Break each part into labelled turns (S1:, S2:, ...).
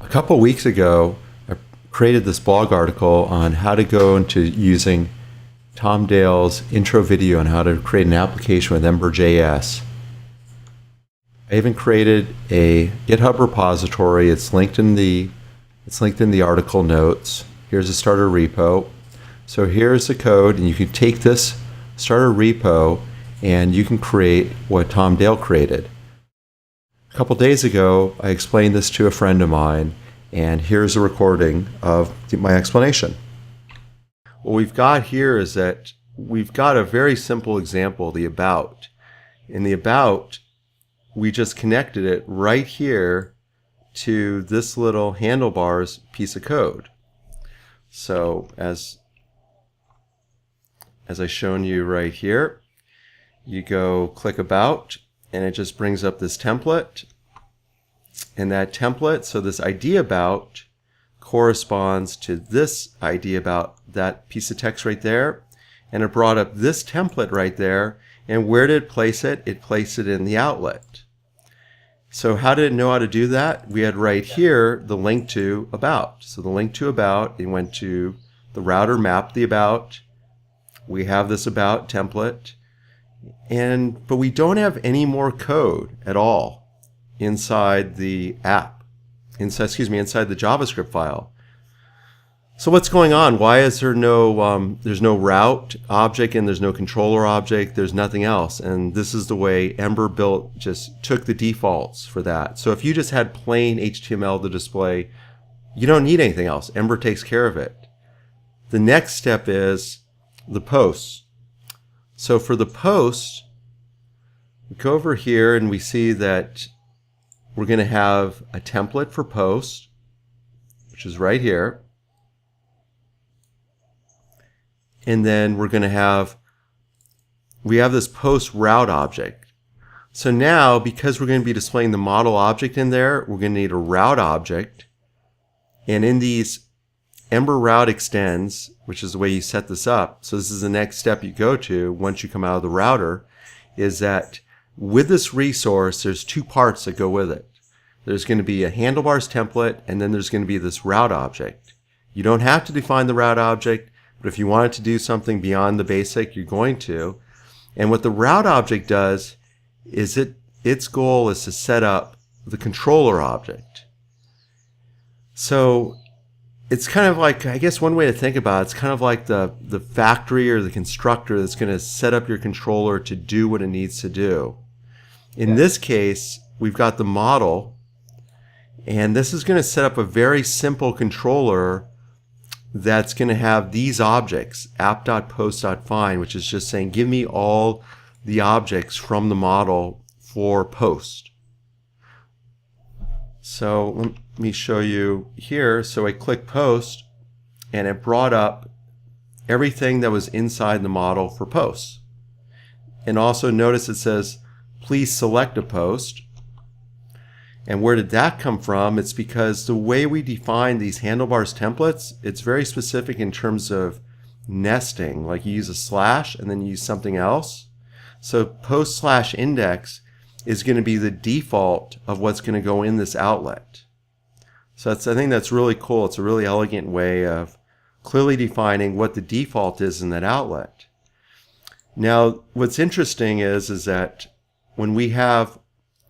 S1: A couple weeks ago, I created this blog article on how to go into using Tom Dale's intro video on how to create an application with EmberJs. I even created a GitHub repository. It's linked in the article notes. Here's a starter repo. So here's the code, and you can take this starter repo and you can create what Tom Dale created. A couple days ago, I explained this to a friend of mine, and here's a recording of my explanation. What we've got here is that we've got a very simple example, the about. In the about, we just connected it right here to this little handlebars piece of code. So as I've shown you right here, you go click about, and it just brings up this template. And that template, so this ID about corresponds to this ID about, that piece of text right there. And it brought up this template right there. And where did it place it? It placed it in the outlet. So how did it know how to do that? We had right here the link to about. So the link to about, it went to the router mapped the about. We have this about template. But we don't have any more code at all inside the app, inside the JavaScript file. So what's going on? Why is there there's no route object and there's no controller object? There's nothing else. And this is the way Ember built, just took the defaults for that. So if you just had plain HTML to display, you don't need anything else. Ember takes care of it. The next step is the posts. So for the post, we go over here and we see that we're going to have a template for post, which is right here. And then we have this post route object. So now, because we're going to be displaying the model object in there, we're going to need a route object. And in these Ember route extends, which is the way you set this up. So this is the next step you go to once you come out of the router, is that with this resource, there's two parts that go with it. There's going to be a handlebars template, and then there's going to be this route object. You don't have to define the route object, but if you wanted to do something beyond the basic, you're going to. And what the route object does is its goal is to set up the controller object. So it's kind of like, I guess one way to think about it, it's kind of like the factory or the constructor that's going to set up your controller to do what it needs to do. In this case, we've got the model, and this is going to set up a very simple controller that's going to have these objects, app.post.find, which is just saying, give me all the objects from the model for post. So let me show you here. So I click post, and it brought up everything that was inside the model for posts. And also notice it says, please select a post. And where did that come from? It's because the way we define these handlebars templates, it's very specific in terms of nesting. Like you use a slash and then you use something else. So post/index is going to be the default of what's going to go in this outlet. So I think that's really cool. It's a really elegant way of clearly defining what the default is in that outlet. Now, what's interesting is that when we have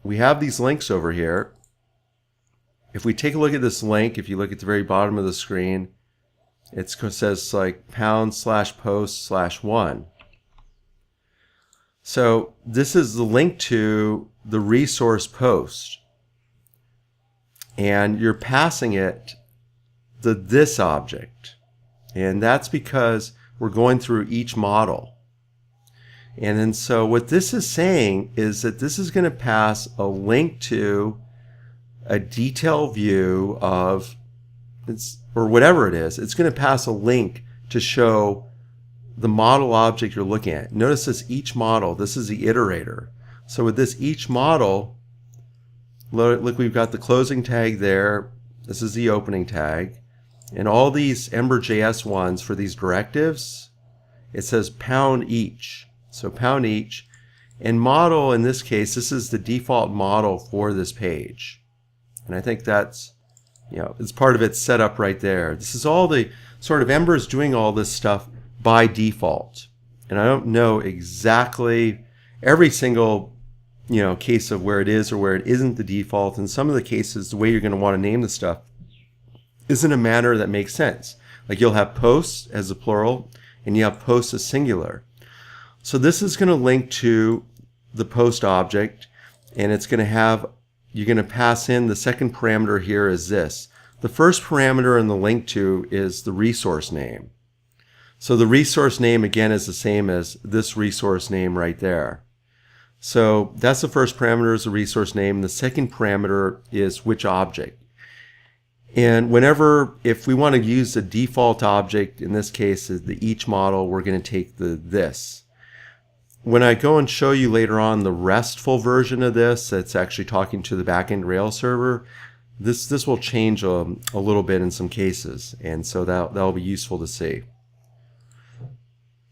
S1: these links over here. If we take a look at this link, if you look at the very bottom of the screen, it says like #/post/1. So this is the link to the resource post. And you're passing it this object. And that's because we're going through each model. And then so what this is saying is that this is going to pass a link to a detailed view of, or whatever it is. It's going to pass a link to show the model object you're looking at. Notice this each model. This is the iterator. So with this each model, look, we've got the closing tag there. This is the opening tag. And all these EmberJs ones for these directives, it says #each. So #each. And model, in this case, this is the default model for this page. And I think that's It's part of its setup right there. This is all the sort of Ember is doing all this stuff by default. And I don't know exactly every single case of where it is or where it isn't the default. In some of the cases, the way you're going to want to name the stuff is in a manner that makes sense. Like you'll have posts as a plural and you have posts as singular. So this is going to link to the post object, and it's going to have, you're going to pass in the second parameter here is this. The first parameter in the link to is the resource name. So the resource name again is the same as this resource name right there. So that's the first parameter is the resource name. The second parameter is which object. And if we want to use the default object, in this case is the each model, we're going to take the this. When I go and show you later on the RESTful version of this, that's actually talking to the backend Rails server, this will change a little bit in some cases, and so that'll be useful to see.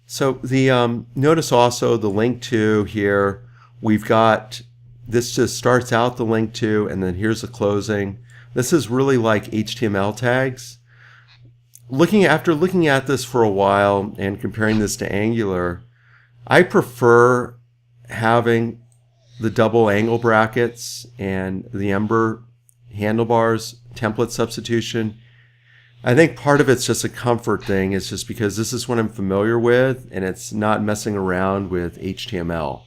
S1: So the notice also the link to here, we've got, this just starts out the link to, and then here's the closing. This is really like HTML tags. After looking at this for a while and comparing this to Angular, I prefer having the double angle brackets and the Ember handlebars template substitution. I think part of it's just a comfort thing. It's just because this is what I'm familiar with, and it's not messing around with HTML.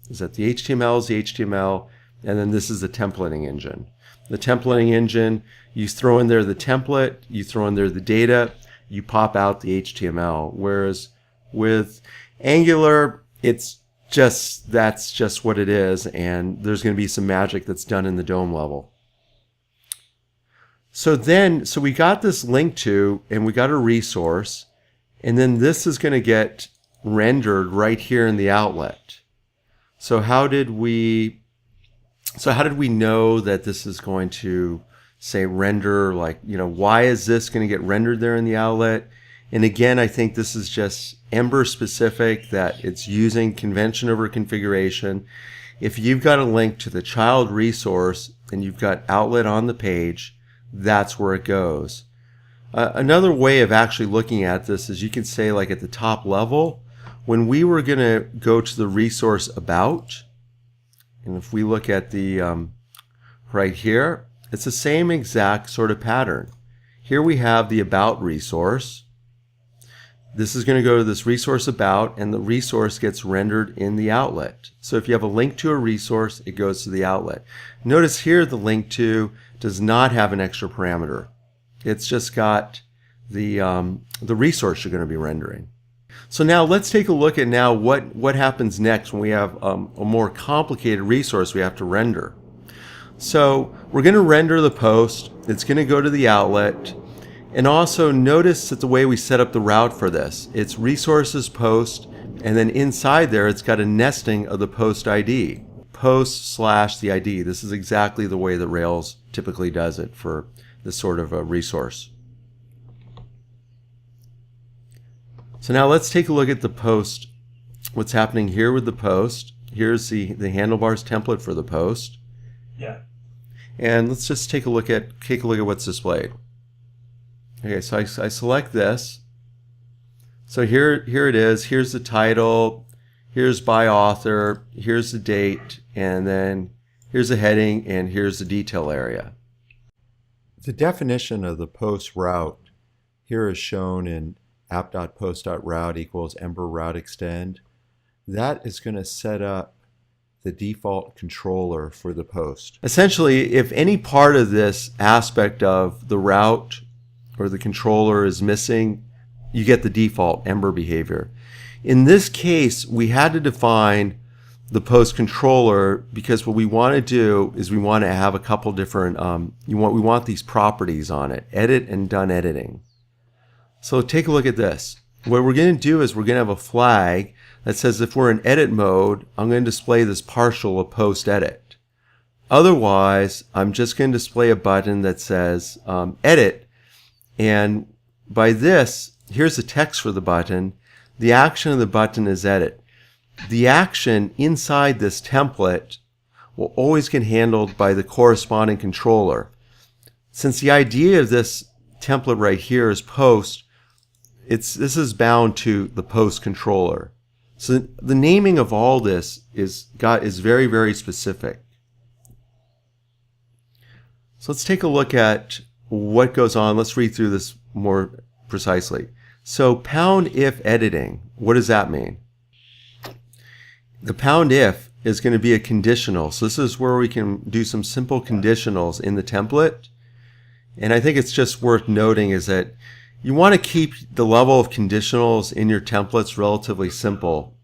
S1: Is that the HTML is the HTML, and then this is the templating engine. The templating engine, you throw in there the template, you throw in there the data, you pop out the HTML. Whereas with Angular, that's just what it is, and there's going to be some magic that's done in the DOM level. So we got this link to, and we got a resource, and then this is going to get rendered right here in the outlet. So how did we know that this is going to say render, why is this going to get rendered there in the outlet? And again, I think this is just Ember specific, that it's using convention over configuration. If you've got a link to the child resource and you've got outlet on the page, that's where it goes. Another way of actually looking at this is you can say at the top level, when we were going to go to the resource about, and if we look at the right here, it's the same exact sort of pattern. Here we have the about resource. This is going to go to this resource about, and the resource gets rendered in the outlet. So if you have a link to a resource, it goes to the outlet. Notice here the link to does not have an extra parameter. It's just got the resource you're going to be rendering. So now let's take a look at what happens next when we have a more complicated resource we have to render. So we're going to render the post. It's going to go to the outlet. And also notice that the way we set up the route for this, it's resources post, and then inside there it's got a nesting of the post ID. Post / the ID. This is exactly the way that Rails typically does it for this sort of a resource. So now let's take a look at the post. What's happening here with the post. Here's the handlebars template for the post.
S2: Yeah.
S1: And let's just take a look at what's displayed. Okay, so I select this. So here it is. Here's the title. Here's by author. Here's the date. And then here's the heading. And here's the detail area. The definition of the post route here is shown in app.post.route equals Ember route extend. That is going to set up the default controller for the post. Essentially, if any part of this aspect of the route or the controller is missing, you get the default Ember behavior. In this case, we had to define the post controller because what we want to do is we want to have a couple different, we want these properties on it, edit and done editing. So take a look at this. What we're going to do is we're going to have a flag that says if we're in edit mode, I'm going to display this partial of post edit. Otherwise, I'm just going to display a button that says edit. And by this, here's the text for the button. The action of the button is edit. The action inside this template will always get handled by the corresponding controller. since the idea of this template right here is post, this is bound to the post controller. So the naming of all this is very, very specific. So let's take a look at what goes on. Let's read through this more precisely. So pound if editing, what does that mean? The pound if is going to be a conditional. So this is where we can do some simple conditionals in the template. And I think it's just worth noting is that you want to keep the level of conditionals in your templates relatively simple.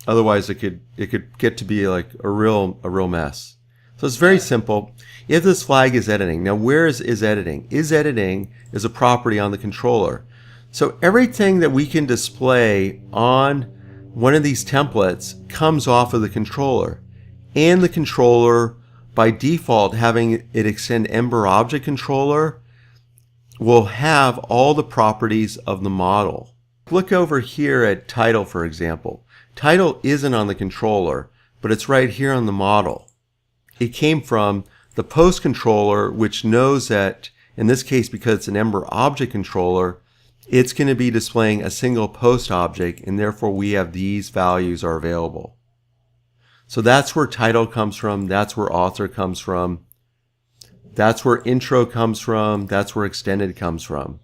S1: Otherwise, it could get to be like a real mess. So it's very simple. If this flag is editing, now where is editing? Is editing is a property on the controller. So everything that we can display on one of these templates comes off of the controller. And the controller, by default, having it extend Ember Object Controller, will have all the properties of the model. Look over here at title, for example. Title isn't on the controller, but it's right here on the model. It came from the post controller, which knows that, in this case, because it's an Ember Object Controller, it's going to be displaying a single post object, and therefore we have these values are available. So that's where title comes from, that's where author comes from, that's where intro comes from, that's where extended comes from.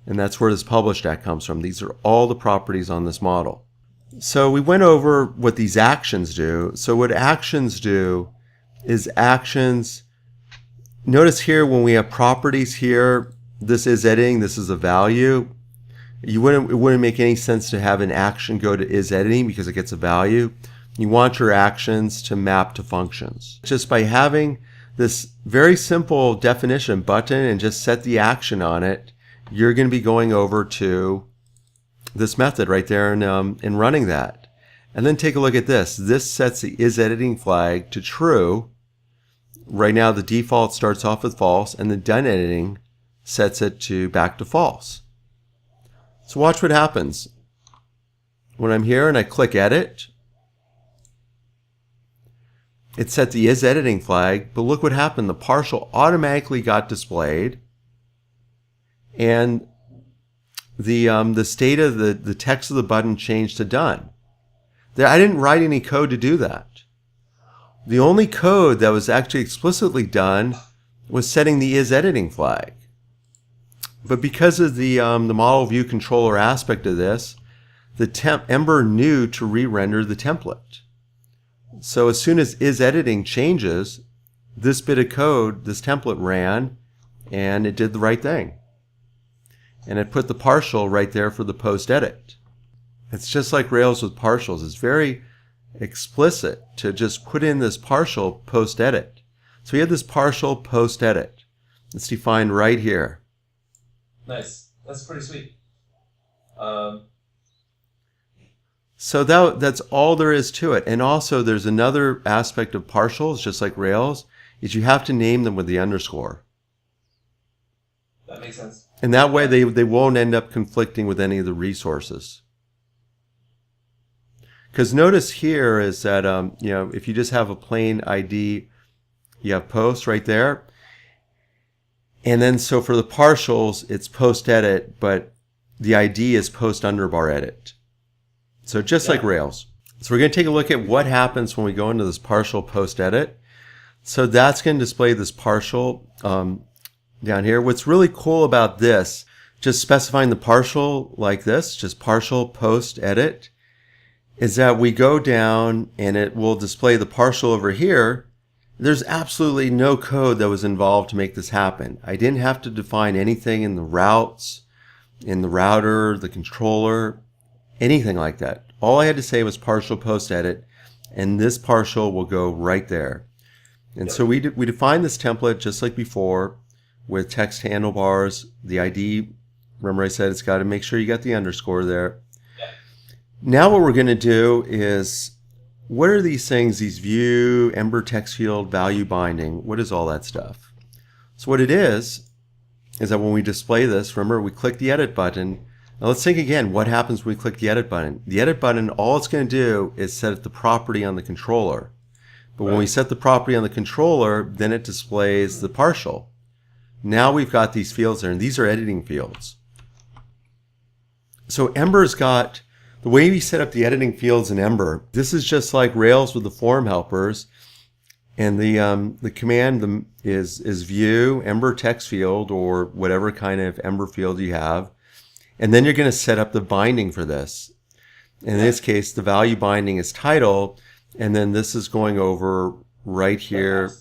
S1: And that's where this published at comes from. These are all the properties on this model. So we went over what these actions do. So what actions do is actions, notice here when we have properties here, this is editing, this is a value. It wouldn't make any sense to have an action go to is editing because it gets a value. You want your actions to map to functions. Just by having this very simple definition button and just set the action on it, you're going to be going over to this method right there and running that. And then take a look at this. This sets the is editing flag to true. Right now the default starts off with false, and the done editing sets it to back to false. So watch what happens. When I'm here and I click edit, it set the is editing flag, but look what happened. The partial automatically got displayed, and the state of the text of the button changed to done. I didn't write any code to do that. The only code that was actually explicitly done was setting the is editing flag. But because of the model view controller aspect of this, Ember knew to re-render the template. So as soon as is editing changes, this bit of code, this template ran, and it did the right thing. And it put the partial right there for the post edit. It's just like Rails with partials. It's very explicit to just put in this partial post edit. So we have this partial post edit. It's defined right here.
S2: Nice. That's pretty sweet.
S1: So that's all there is to it. And also there's another aspect of partials, just like Rails, is you have to name them with the underscore.
S2: That makes sense.
S1: And that way they won't end up conflicting with any of the resources. Because notice here is that if you just have a plain ID, you have post right there. And then so for the partials, it's post edit, but the ID is post underbar edit. So just like Rails. So we're going to take a look at what happens when we go into this partial post edit. So that's going to display this partial down here. What's really cool about this, just specifying the partial like this, just partial post edit, is that we go down and it will display the partial over here. There's absolutely no code that was involved to make this happen. I didn't have to define anything in the routes, in the router, the controller, anything like that. All I had to say was partial post edit, and this partial will go right there. And so we define this template just like before with text handlebars, the ID. Remember I said it's got to make sure you got the underscore there. Now what we're going to do is, what are these things, these view, Ember text field, value binding? What is all that stuff? So what it is that when we display this, remember we click the edit button. Now let's think again, what happens when we click the edit button? The edit button, all it's going to do is set the property on the controller. But when we set the property on the controller, then it displays the partial. Now we've got these fields there, and these are editing fields. So Ember's got, the way we set up the editing fields in Ember, this is just like Rails with the form helpers. And the command is view Ember text field or whatever kind of Ember field you have. And then you're going to set up the binding for this. In this case, the value binding is title. And then this is going over right here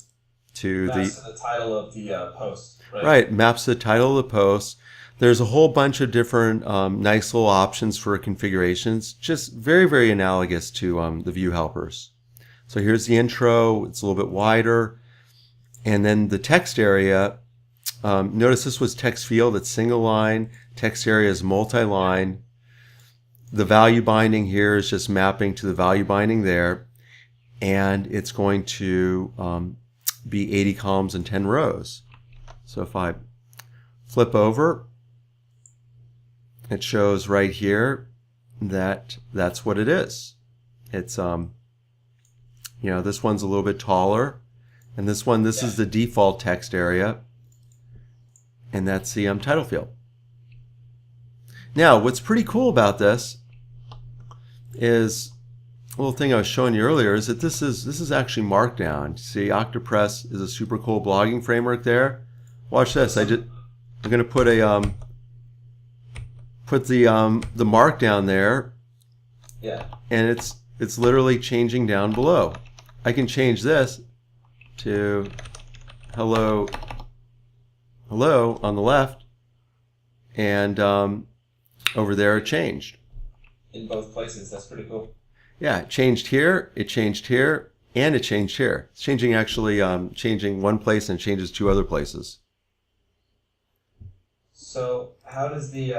S1: to
S2: the title of the post.
S1: Right, maps to the title of the post. There's a whole bunch of different nice little options for configurations. Just very, very analogous to the view helpers. So here's the intro. It's a little bit wider. And then the text area, notice this was text field. It's single line. Text area is multi-line. The value binding here is just mapping to the value binding there. And it's going to be 80 columns and 10 rows. So if I flip over, it shows right here that that's what it is. It's you know, this one's a little bit taller, and this one, this is the default text area, and that's the title field. Now, what's pretty cool about this is a little thing I was showing you earlier is that this is actually Markdown. See, Octopress is a super cool blogging framework there. Watch this. I'm going to put a put the Markdown there.
S2: Yeah.
S1: And it's literally changing down below. I can change this to hello on the left, and over there it changed.
S2: In both places. That's pretty cool.
S1: Yeah, it changed here, and it changed here. It's changing actually, changing one place and changes two other places.
S2: So how does the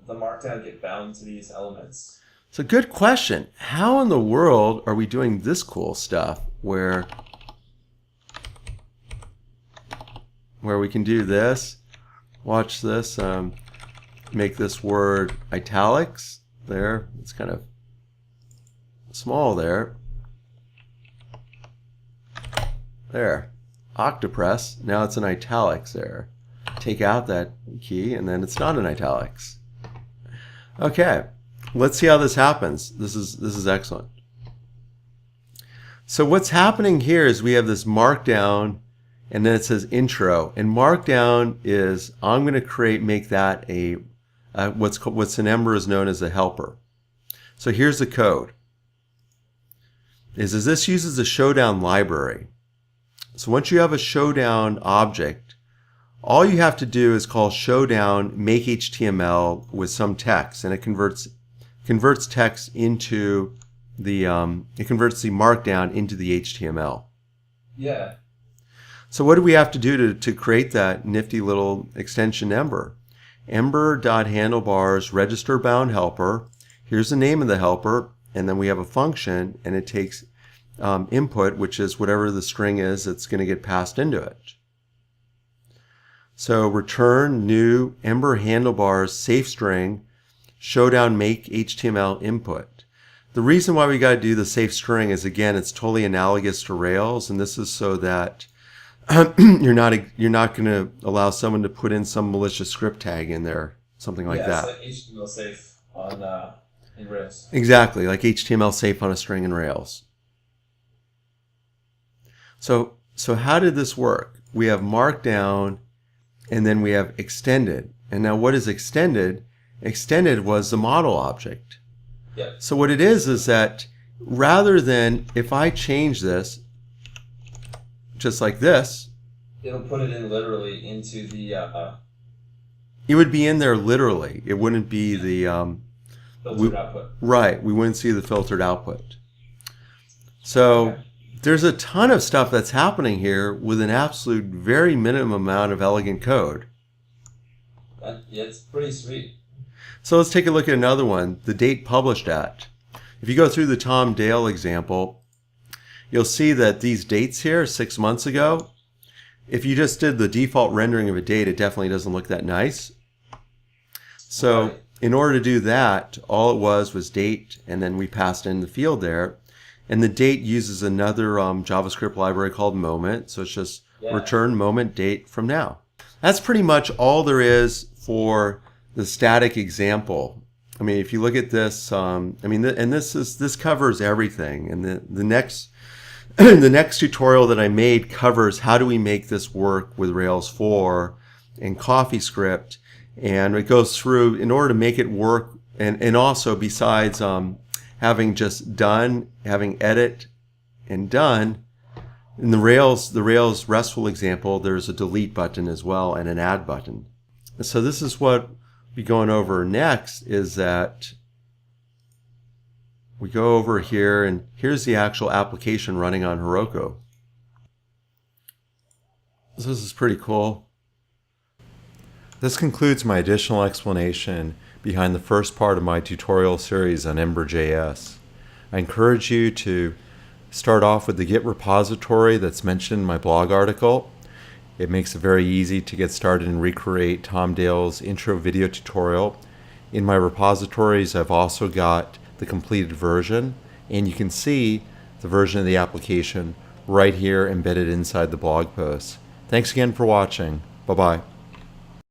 S2: Markdown get bound to these elements?
S1: It's a good question. How in the world are we doing this cool stuff where we can do this? Watch this. Make this word italics. There. It's kind of small there. There. Octopress. Now it's in italics there. Take out that key and then it's not in italics. Okay. Let's see how this happens. This is excellent. So what's happening here is we have this Markdown, and then it says intro. And Markdown is, I'm going to make that a what's in Ember is known as a helper. So here's the code. Is this uses a Showdown library. So once you have a Showdown object, all you have to do is call Showdown make HTML with some text, and it converts text into the it converts the Markdown into the HTML.
S2: Yeah.
S1: So what do we have to do to create that nifty little extension Ember? Ember.handlebars register bound helper. Here's the name of the helper, and then we have a function, and it takes input, which is whatever the string is that's going to get passed into it. So return new Ember handlebars safe string Showdown make HTML input. The reason why we got to do the safe string is, again, it's totally analogous to Rails, and this is so that you're not going to allow someone to put in some malicious script tag in there, something like that.
S2: Yeah, it's like HTML safe in Rails.
S1: Exactly, like HTML safe on a string in Rails. So how did this work? We have Markdown, and then we have extended. And now what is extended? Extended was the model object.
S2: Yep.
S1: So what it is that rather than, if I change this just like this,
S2: it'll put it in literally into the
S1: it would be in there literally. It wouldn't be the
S2: filtered output.
S1: Right, we wouldn't see the filtered output. So there's a ton of stuff that's happening here with an absolute very minimum amount of elegant code.
S2: Yeah, it's pretty sweet.
S1: So let's take a look at another one, the date published at. If you go through the Tom Dale example, you'll see that these dates here, 6 months ago, if you just did the default rendering of a date, it definitely doesn't look that nice. So in order to do that, all it was date, and then we passed in the field there. And the date uses another JavaScript library called moment, so it's just return moment date from now. that's pretty much all there is for the static example. I mean, if you look at this, and this covers everything. And the next the next tutorial that I made covers how do we make this work with Rails 4 and CoffeeScript, and it goes through in order to make it work, and also besides having just done, having edit and done. In the Rails RESTful example, there's a delete button as well and an add button. So this is what we're going over next, is that we go over here and here's the actual application running on Heroku. So this is pretty cool. This concludes my additional explanation behind the first part of my tutorial series on EmberJs. I encourage you to start off with the Git repository that's mentioned in my blog article. It makes it very easy to get started and recreate Tom Dale's intro video tutorial. In my repositories, I've also got the completed version, and you can see the version of the application right here embedded inside the blog post. Thanks again for watching. Bye-bye.